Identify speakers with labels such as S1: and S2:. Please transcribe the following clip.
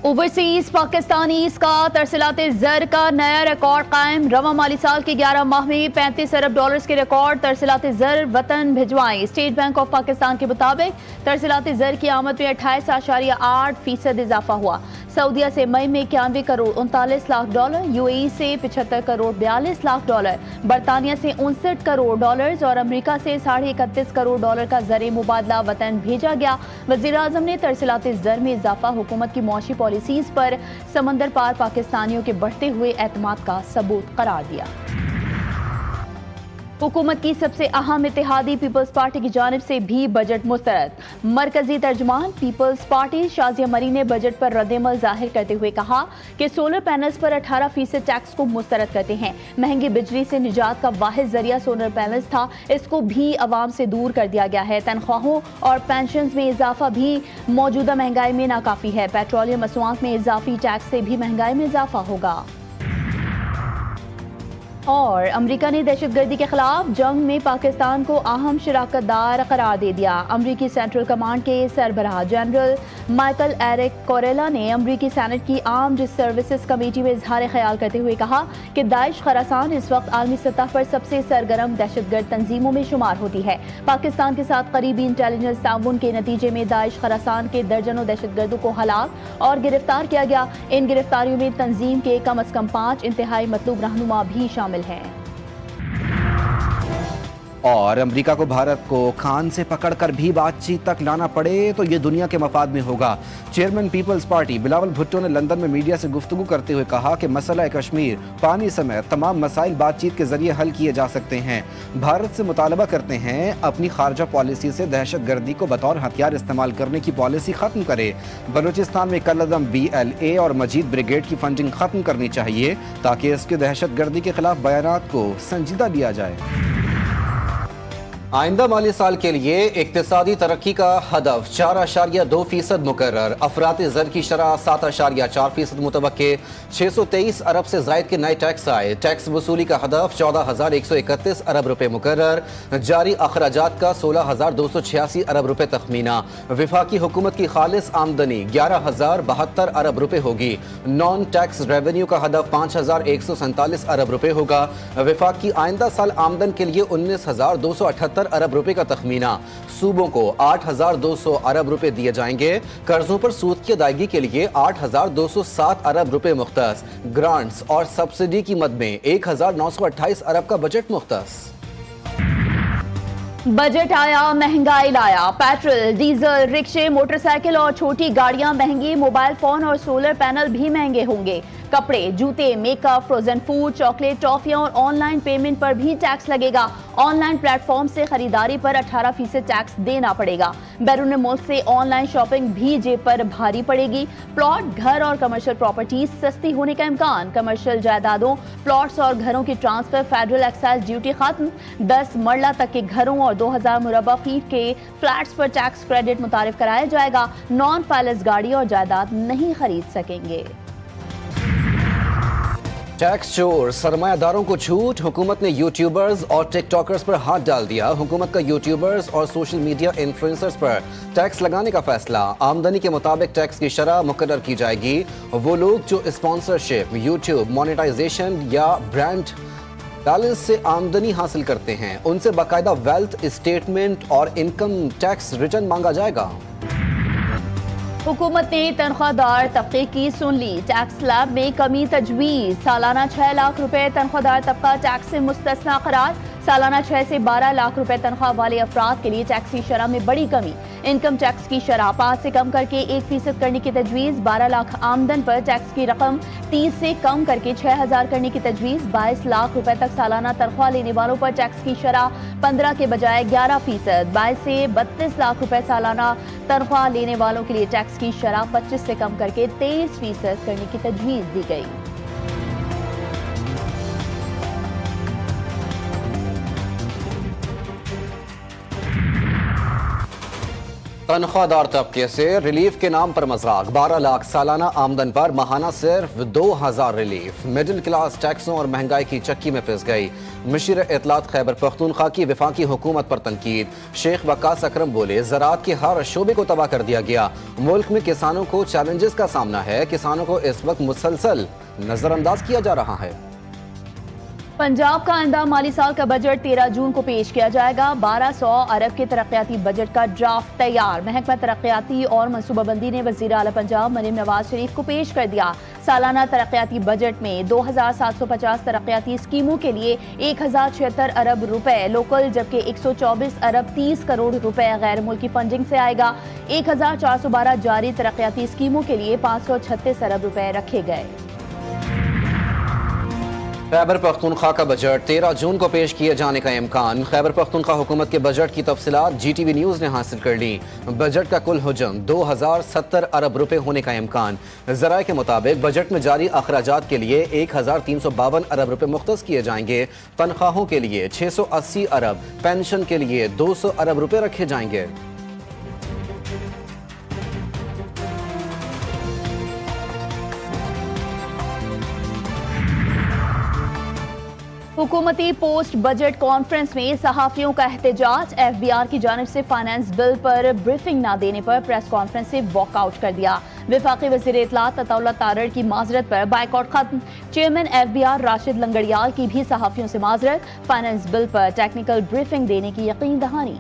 S1: Overseas Pakistanis का तरसीलात ज़र का नया रिकॉर्ड कायम। रवा माली साल के 11 माह में 35 अरब डॉलर्स के रिकॉर्ड तरसीलात ज़र वतन भिजवाएं। स्टेट बैंक ऑफ पाकिस्तान के मुताबिक तरसीलात ज़र की आमद में 28.8% इजाफा हुआ। सऊदीया से मई में 91 करोड़ 39 लाख डॉलर, यूएई से 75 करोड़ 42 लाख डॉलर, बरतानिया से 59 करोड़ डॉलर और अमेरिका से 31.5 करोड़ डॉलर का ज़र मुबादला वतन भेजा गया। वज़ीर आज़म ने तरसीलात ज़र में इजाफा हुकूमत की मुआशी पॉलिसीज पर समंदर पार पाकिस्तानियों के बढ़ते हुए एतमाद का सबूत करार दिया। हुकूमत की सबसे अहम इत्तेहादी पीपल्स पार्टी की जानिब से भी बजट मुस्तरद। मरकजी तर्जमान पीपल्स पार्टी शाजिया मरी ने बजट पर रद्दमल जाहिर करते हुए कहा कि सोलर पैनल्स पर 18% टैक्स को मुस्तरद करते हैं। महंगी बिजली से निजात का वाहिद जरिया सोलर पैनल्स था, इसको भी अवाम से दूर कर दिया गया है। तनख्वाहों और पेंशन में इजाफा भी मौजूदा महंगाई में नाकाफी है। पेट्रोलियम मसनूआत में इजाफी टैक्स से भी महंगाई में इजाफा होगा। और अमेरिका ने दहशतगर्दी के खिलाफ जंग में पाकिस्तान को अहम शराकतदार करार दे दिया। अमरीकी सेंट्रल कमांड के सरबराह जनरल माइकल एरिक कोरेला ने अमरीकी सेनेट की आर्म्ड सर्विसेज कमेटी में इजहार ख्याल करते हुए कहा कि दाइश खरासान इस वक्त आलमी सतह पर सबसे सरगर्म दहशतगर्द तंजीमों में शुमार होती है। पाकिस्तान के साथ करीबी इंटेलिजेंस ताउन के नतीजे में दाइश खरासान के दर्जनों दहशतगर्दों को हलाक और गिरफ्तार किया गया। इन गिरफ्तारियों में तंजीम के कम अज कम 5 इंतहाई मतलूब रहनुमा भी शामिल हैं।
S2: और अमेरिका को भारत को खान से पकड़कर भी बातचीत तक लाना पड़े तो ये दुनिया के मफाद में होगा। Chairman peoples party Bilawal Bhutto ने लंदन में मीडिया से गुफ्तगू करते हुए कहा कि मसला कश्मीर, पानी समेत तमाम मसाइल बातचीत के जरिए हल किए जा सकते हैं। भारत से मुतालबा करते हैं अपनी खारजा पॉलिसी से दहशतगर्दी को बतौर हथियार इस्तेमाल करने की पॉलिसी खत्म करे। बलूचिस्तान में कलअदम BLA और मजीद ब्रिगेड की फंडिंग खत्म करनी चाहिए ताकि इसके दहशतगर्दी के खिलाफ बयानात को संजीदा लिया जाए। आइंदा माली साल के लिए इक्तिसादी तरक्की का हदफ 4.2% मुकर्रर। अफराती ज़र की शरह 7.4% मुतवक्के। 623 अरब से ज़ायद के नए टैक्स आए। टैक्स वसूली का हदफ 14,131 अरब रुपए मुकर्रर। जारी अखराजात का 16,286 अरब रुपए तखमीना। विफाकी हुकूमत की खालिस आमदनी 11,072 अरब रुपए होगी। नॉन टैक्स रेवेन्यू का हदफ 5,147 अरब रुपए होगा। विफाक की आइंदा साल आमदन के लिए 19,278 अरब रुपए का तखमीना। सूबों को 8,200 अरब रुपए दिए जाएंगे। कर्जों पर सूद की अदायगी के लिए 8,207 अरब रुपए मुख्तस। ग्रांट्स और सब्सिडी की मद में 1,928 अरब का बजट मुख्तस।
S1: बजट आया महंगाई लाया। पेट्रोल, डीजल, रिक्शे, मोटरसाइकिल और छोटी गाड़ियां महंगी। मोबाइल फोन और सोलर पैनल भी महंगे होंगे। कपड़े, जूते, मेकअप, फ्रोजन फूड, चॉकलेट, टॉफियां और ऑनलाइन पेमेंट पर भी टैक्स लगेगा। ऑनलाइन प्लेटफॉर्म से खरीदारी पर 18% टैक्स देना पड़ेगा। बैरून मुल्क से ऑनलाइन शॉपिंग भी जेब पर भारी पड़ेगी। प्लॉट, घर और कमर्शियल प्रॉपर्टीज सस्ती होने का इम्कान। कमर्शियल जायदादों, प्लॉट्स और घरों की ट्रांसफर फेडरल एक्साइज ड्यूटी खत्म। 10 मरला तक के घरों और 2000 मुरबा फीट के फ्लैट्स पर टैक्स क्रेडिट मुतारिफ कराया जाएगा। नॉन फाइलर्स गाड़ी और जायदाद नहीं खरीद सकेंगे।
S2: टैक्स चोर, सरमायादारों को छूट। हुकूमत ने यूट्यूबर्स और टिकटॉकर्स पर हाथ डाल दिया। हुकूमत का यूट्यूबर्स और सोशल मीडिया इन्फ्लुएंसर्स पर टैक्स लगाने का फैसला। आमदनी के मुताबिक टैक्स की शरह मुकर्रर की जाएगी। वो लोग जो स्पॉन्सरशिप, यूट्यूब मोनेटाइजेशन या ब्रांड बैलेंस से आमदनी हासिल करते हैं उनसे बाकायदा वेल्थ स्टेटमेंट और इनकम टैक्स रिटर्न मांगा जाएगा।
S1: हुकूमत ने तनख्वाहदार तबके की सुन ली। टैक्स स्लैब में कमी तजवीज़। सालाना 6 लाख रुपए तनख्वाहदार तबका टैक्स से मुस्तस्ना करार। सालाना 6 से 12 लाख रुपए तनख्वाह वाले अफराद के लिए टैक्स की शरह में बड़ी कमी। इनकम टैक्स की शरह 5 से कम करके 1% करने की तजवीज़। 12 लाख आमदन पर टैक्स की रकम 30 से कम करके 6,000 करने की तजवीज़। 22 लाख रुपए तक सालाना तनख्वाह लेने वालों पर टैक्स की शरह 15 के बजाय 11%। 22 से 32 लाख रुपए सालाना तनख्वाह लेने वालों के लिए टैक्स की शरह 25 से कम करके 23% करने की तजवीज़ दी गई।
S2: تنخواہ دار طبقے سے ریلیف کے نام پر مذاق، 12 لاکھ سالانہ آمدن پر ماہانہ صرف 2000 ریلیف، مڈل کلاس ٹیکسوں اور مہنگائی کی چکی میں پھنس گئی۔ مشیر اطلاعات خیبر پختونخوا کی وفاقی حکومت پر تنقید، شیخ وقاص اکرم بولے زراعت کے ہر شعبے کو تباہ کر دیا گیا، ملک میں کسانوں کو چیلنجز کا سامنا ہے، کسانوں کو اس وقت مسلسل نظر انداز کیا جا رہا ہے۔
S1: پنجاب کا آئندہ مالی سال کا بجٹ 13 جون کو پیش کیا جائے گا۔ 1200 ارب کے ترقیاتی بجٹ کا ڈرافٹ تیار، محکمہ ترقیاتی اور منصوبہ بندی نے وزیر اعلیٰ پنجاب مریم نواز شریف کو پیش کر دیا۔ سالانہ ترقیاتی بجٹ میں 2750 ترقیاتی اسکیموں کے لیے 1076 ارب روپے لوکل، جبکہ 124 ارب 30 کروڑ روپے غیر ملکی فنڈنگ سے آئے گا۔ 1412 جاری ترقیاتی اسکیموں کے لیے 536 ارب روپے رکھے گئے۔
S2: خیبر پختونخوا کا بجٹ 13 جون کو پیش کیے جانے کا امکان، خیبر پختونخوا حکومت کے بجٹ کی تفصیلات جی ٹی وی نیوز نے حاصل کر لی۔ بجٹ کا کل حجم 2070 ارب روپے ہونے کا امکان، ذرائع کے مطابق بجٹ میں جاری اخراجات کے لیے 1352 ارب روپے مختص کیے جائیں گے، تنخواہوں کے لیے 680 ارب، پینشن کے لیے 200 ارب روپے رکھے جائیں گے۔
S1: حکومتی پوسٹ بجٹ کانفرنس میں صحافیوں کا احتجاج، ایف بی آر کی جانب سے فائنانس بل پر بریفنگ نہ دینے پر پریس کانفرنس سے واک آؤٹ کر دیا۔ وفاقی وزیر اطلاعات عطا اللہ تارڑ کی معذرت پر بائیکاٹ ختم، chairman F B R Rashid Langrial کی بھی صحافیوں سے معذرت، فائنانس بل پر ٹیکنیکل بریفنگ دینے کی یقین دہانی۔